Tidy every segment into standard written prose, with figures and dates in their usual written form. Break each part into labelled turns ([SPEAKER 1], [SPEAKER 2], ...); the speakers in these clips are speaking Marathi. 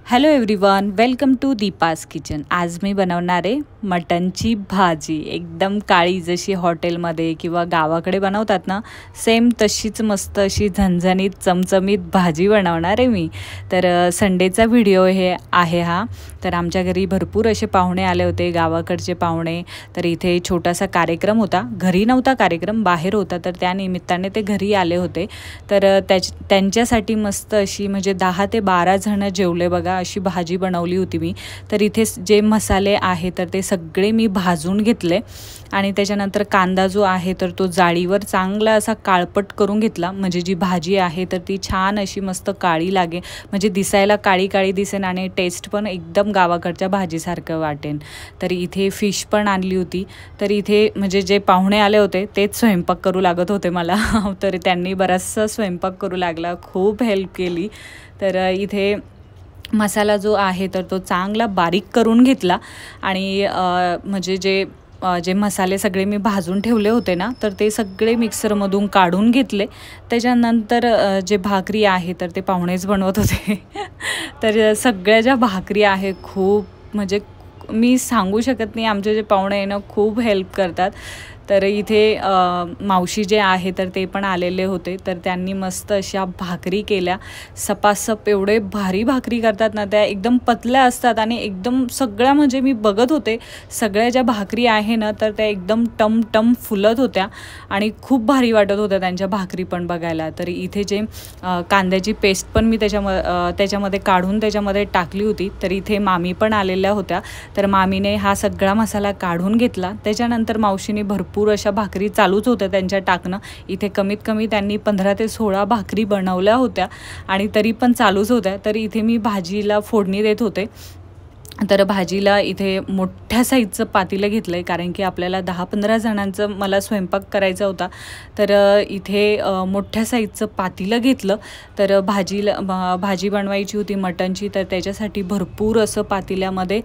[SPEAKER 1] Hello everyone, welcome to Deepa's kitchen. आज मी बनवणार आहे मटनची भाजी। एकदम काळी, जशी हॉटेलमध्ये किंवा गावाकडे बनवतात ना, सेम तशीच मस्त अशी झणझणीत चमचमीत भाजी बनवणार आहे मी। तर संडेचा व्हिडिओ हे आहे हा। तर आमच्या घरी भरपूर असे पाहुणे आले होते, गावाकडचे पाहुणे। तर इथे छोटासा कार्यक्रम होता, घरी नव्हता कार्यक्रम, बाहेर होता। तर त्या निमित्ताने ते घरी आले होते। तर त्यांच्यासाठी मस्त अशी म्हणजे 10 ते 12 जण जेवले बघा, अशी भाजी बनवली होती मी। तर इथे जे मसाले आहे तर ते सगळे मी भाजून घेतले आणि त्याच्यानंतर कांदा जो आहे तर तो जाळीवर चांगला असा काळपट करून घेतला, म्हणजे जी भाजी आहे तर ती छान अशी मस्त काळी लागे, म्हणजे दिसायला काळी काळी दिसेन आणि टेस्ट पण एकदम गावाकडच्या भाजीसारखं वाटेन। तर इथे फिश पण आणली होती। तर इथे म्हणजे जे पाहुणे आले होते तेच स्वयंपाक करू लागत होते मला तर त्यांनी बराचसा स्वयंपाक करू लागला, खूप हेल्प केली। तर इथे मसाला जो आहे तर तो चांगला बारीक करून घेतला आणि म्हणजे जे मसाले सगळे मी भाजून ठेवले होते ना, तर ते सगळे मिक्सरमधून काढून घेतले। त्याच्यानंतर जे भाकरी आहे तर ते पाहुणेच बनवत होते तर सगळ्या ज्या भाकरी आहे खूप म्हणजे मी सांगू शकत नाही, आमचे जे पाहुणे आहे ना खूप हेल्प करतात। तर इथे मावशी जे आहे तर ते पण आलेले होते। तर त्यांनी मस्त अशा भाकरी केल्या, सपासप एवढे भारी भाकरी करतात ना, त्या एकदम पतल्या असतात आणि एकदम सगळ्या म्हणजे मी बघत होते सगळ्या ज्या भाकरी आहे ना तर त्या एकदम टम फुलत होत्या आणि खूप भारी वाटत होत्या त्यांच्या भाकरी पण बघायला। तर इथे जे कांद्याची पेस्ट पण मी त्याच्यामध्ये काढून त्याच्यामध्ये टाकली होती। तर इथे मामी पण आलेल्या होत्या, तर मामीने हा सगळा मसाला काढून घेतला। त्याच्यानंतर मावशीने भरपूर अशा भाकरी चालूच होत्या त्यांच्या टाकणं। इथे कमीत कमी त्यांनी 15 ते 16 भाकरी बनवल्या होत्या आणि तरी पण चालूच होत्या। तर इथे मी भाजीला फोडणी देत होते। तर भाजीला इथे मोठ्या साईजचं पातेलं घेतलं आहे, कारण की आपल्याला 10-15 जणांचं मला स्वयंपाक करायचा होता। तर इथे मोठ्या साईजचं पातेलं घेतलं। तर भाजी बनवायची होती मटनची, तर त्याच्यासाठी भरपूर असं पातेल्यामध्ये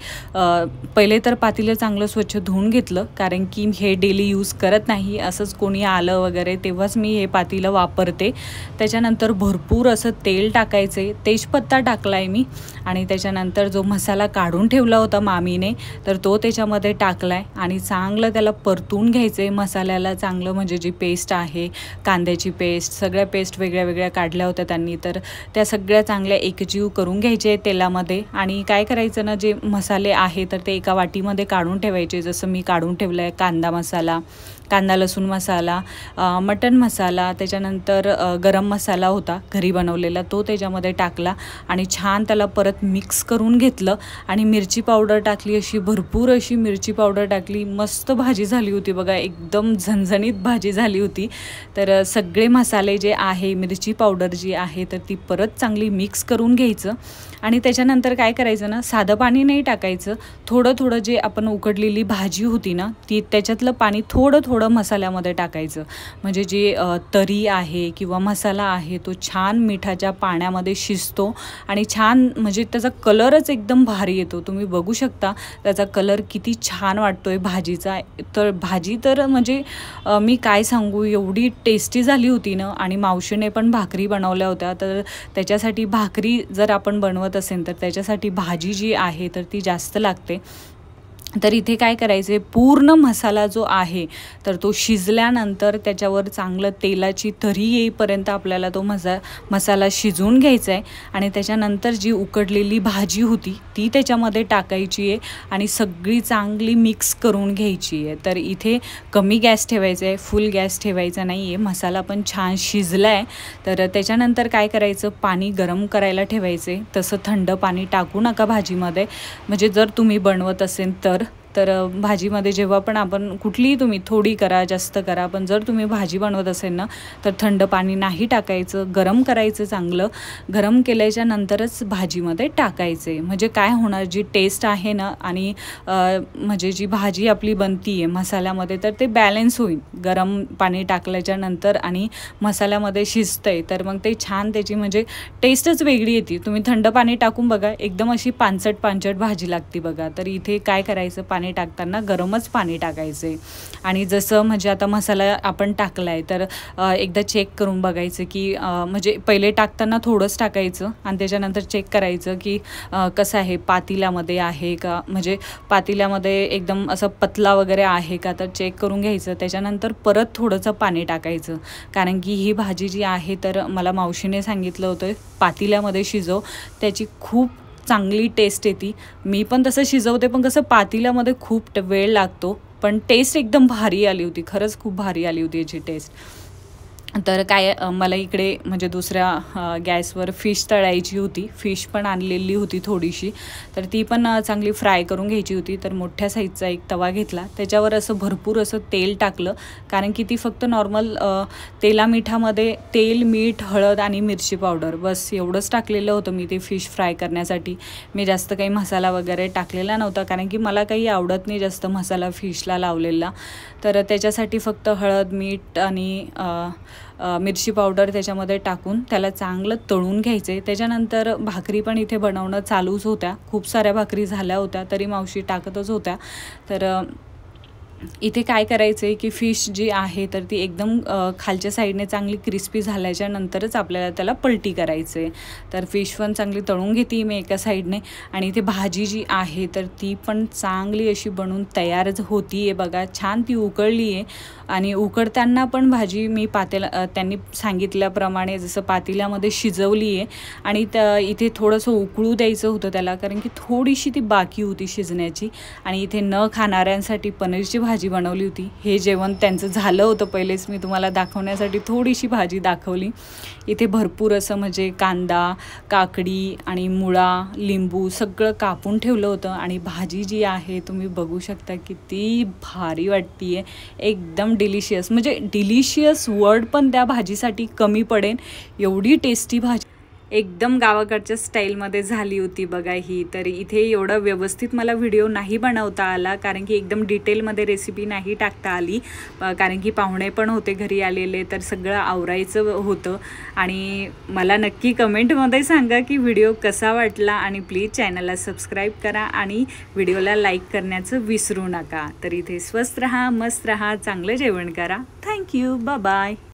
[SPEAKER 1] पहिले तर पातेलं चांगलं स्वच्छ धुवून घेतलं, कारण की हे डेली यूज करत नाही, असंच कोणी आलं वगैरे तेव्हाच मी हे पातेलं वापरते। त्याच्यानंतर भरपूर असं तेल टाकायचे, तेजपत्ता टाकला आहे मी आणि त्याच्यानंतर जो मसाला काढून ठेवला होता मामीने तर तो त्याच्यामध्ये टाकलाय आणि चांगलं त्याला परतून घ्यायचे मसाल्याला चांगलं, म्हणजे जी पेस्ट आहे कांद्याची पेस्ट, सगळ्या पेस्ट वेगळ्या वेगळ्या काढल्या होत्या त्यांनी। तर त्या सगळ्या चांगल्या एकजीव करून घ्यायचे तेलामध्ये आणि काय करायचं ना, जे मसाले आहे तर ते एका वाटीमध्ये काढून ठेवायचे। जसं मी काढून ठेवलं आहे कांदा मसाला, कांदा लसूण मसाला, मटन मसाला, त्याच्यानंतर गरम मसाला होता घरी बनवलेला, तो त्याच्यामध्ये टाकला आणि छान त्याला परत मिक्स करून घेतलं आणि मिरची पावडर टाकली, अशी भरपूर अशी मिरची पावडर टाकली। मस्त भाजी झाली होती बघा, एकदम झणझणीत भाजी झाली होती। तर सगळे मसाले जे आहे, मिरची पावडर जी आहे तर ती परत चांगली मिक्स करून घ्यायचं आणि त्याच्यानंतर काय करायचं ना, साधं पाणी नाही टाकायचं, थोडं जे आपण उकडलेली भाजी होती ना ती त्याच्यातलं पाणी थोडं मसाल्यामध्ये टाकायचं, म्हणजे जे तरी आहे किंवा मसाला आहे तो छान मिठाच्या पाण्यामध्ये शिजतो आणि छान म्हणजे त्याचा कलरच एकदम भारी येतो। तुम्ही बघू शकता त्याचा कलर किती छान वाटतोय भाजीचा। तर भाजी तर म्हणजे मी काय सांगू, एवढी टेस्टी झाली होती ना। आणि मावशीने पण भाकरी बनवल्या होत्या, तर त्याच्यासाठी भाकरी जर आपण बनवत असेल तर त्याच्यासाठी भाजी जी आहे तर ती जास्त लागते। तर इथे काय करायचे, पूर्ण मसाला जो आहे तर तो शिजल्यानंतर त्याच्यावर चांगलं तेलाची तरी येईपर्यंत आपल्याला तो मसाला शिजवून घ्यायचा आहे आणि त्याच्यानंतर जी उकडलेली भाजी होती ती त्याच्यामध्ये टाकायची आहे आणि सगळी चांगली मिक्स करून घ्यायची आहे। तर इथे कमी गॅस ठेवायचा आहे, फुल गॅस ठेवायचा नाही आहे। मसाला पण छान शिजला आहे। तर त्याच्यानंतर काय करायचं, पाणी गरम करायला ठेवायचे। तसं थंड पाणी टाकू नका भाजीमध्ये, म्हणजे जर तुम्ही बनवत असेल तर भाजीमध्ये जेव्हा पण आपण कुठलीही तुम्ही थोडी करा जास्त करा, पण जर तुम्ही भाजी बनवत असेल ना तर थंड पाणी नाही टाकायचं, गरम करायचं, चांगलं गरम केल्याच्या नंतरच भाजीमध्ये टाकायचे। म्हणजे काय होणार, जी टेस्ट आहे ना आणि म्हणजे जी भाजी आपली बनती आहे मसाल्यामध्ये तर ते बॅलन्स होईल गरम पाणी टाकल्याच्या नंतर आणि मसाल्यामध्ये शिजतंय, तर मग ते छान त्याची म्हणजे टेस्टच वेगळी येते। तुम्ही थंड पाणी टाकून बघा, एकदम अशी पांचट भाजी लागते बघा। तर इथे काय करायचं, पाणी पाणी टाकताना गरमच पाणी टाकायचं आहे. आणि जसं म्हणजे आता मसाला आपण टाकला आहे तर एकदा चेक करून बघायचं की म्हणजे पहिले टाकताना थोडंच टाकायचं आणि त्याच्यानंतर चेक करायचं की कसं आहे, पातेल्यामध्ये आहे का, म्हणजे पातेल्यामध्ये एकदम असं पतला वगैरे आहे का, तर चेक करून घ्यायचं. त्याच्यानंतर परत थोडंसं पाणी टाकायचं, कारण की ही भाजी जी आहे तर मला मावशीने सांगितलं होतं पातेल्यामध्ये शिजव, त्याची खूप चांगली टेस्ट येते. मी पण तसं शिजवते, पण कसं पातेल्यामध्ये खूप वेळ लागतो, पण टेस्ट एकदम भारी आली होती, खरंच खूप भारी आली होती याची टेस्ट. तर काय मला इकडे म्हणजे दुसऱ्या गॅसवर फिश तळायची होती. फिश पण आणलेली होती थोडीशी, तर ती पण चांगली फ्राय करून घ्यायची होती. तर मोठ्या साईजचा एक तवा घेतला, त्याच्यावर असं भरपूर असं तेल टाकलं, कारण की ती फक्त नॉर्मल तेला मिठामध्ये तेल, मीठ, हळद आणि मिरची पावडर बस एवढंच टाकलेलं होतं मी ते फिश फ्राय करण्यासाठी. मी जास्त काही मसाला वगैरे टाकलेला नव्हता, कारण की मला काही आवडत नाही जास्त मसाला फिशला लावलेला. तर त्याच्यासाठी फक्त हळद, मीठ आणि मिरची पावडर त्याच्यामध्ये टाकून त्याला चांगलं तळून घ्यायचं आहे. त्याच्यानंतर भाकरी पण इथे बनवणं चालूच होत्या, खूप साऱ्या भाकरी झाल्या होत्या, तरी मावशी टाकतच होत्या. तर इथे काय करायचं आहे की फिश जी आहे तर ती एकदम खालच्या साईडने चांगली क्रिस्पी झाल्याच्या नंतरच आपल्याला त्याला पलटी करायचं आहे. तर फिश पण चांगली तळून घेते मी एका साईडने, आणि इथे भाजी जी आहे तर ती पण चांगली अशी बनवून तयार होती आहे बघा. छान ती उकळली आहे, आणि उकडताना पण भाजी मी त्यांनी सांगितल्याप्रमाणे जसं पातेल्यामध्ये शिजवली आहे, आणि इथे थोडंसं उकळू द्यायचं होतं त्याला, कारण की थोडीशी ती बाकी होती शिजण्याची. आणि इथे न खाणाऱ्यांसाठी पनीरची भाजी बनवली होती. हे जेवण त्यांचं झालं होतं पहिलेच, मी तुम्हाला दाखवण्यासाठी थोडीशी भाजी दाखवली. इथे भरपूर असं म्हणजे कांदा, काकडी आणि मुळा, लिंबू सगळं कापून ठेवलं होतं. आणि भाजी जी आहे तुम्ही बघू शकता किती भारी वाटते आहे, एकदम डिलिशियस, म्हणजे डिलिशियस वर्ड पण त्या भाजीसाठी कमी पडेल, एवढी टेस्टी भाजी एकदम गावाकडच्या स्टाईलमध्ये झाली होती बघा ही. तर इथे एवढं व्यवस्थित मला व्हिडिओ नाही बनवता आला, कारण की एकदम डिटेलमध्ये रेसिपी नाही टाकता आली, कारण की पाहुणे पण होते घरी आलेले, तर सगळं आवरायचं होतं. आणि मला नक्की कमेंटमध्ये सांगा की व्हिडिओ कसा वाटला, आणि प्लीज चॅनलला सबस्क्राईब करा आणि व्हिडिओला लाईक करण्याचं विसरू नका. तर इथे स्वस्त रहा, मस्त रहा, चांगलं जेवण करा. Thank you, bye bye.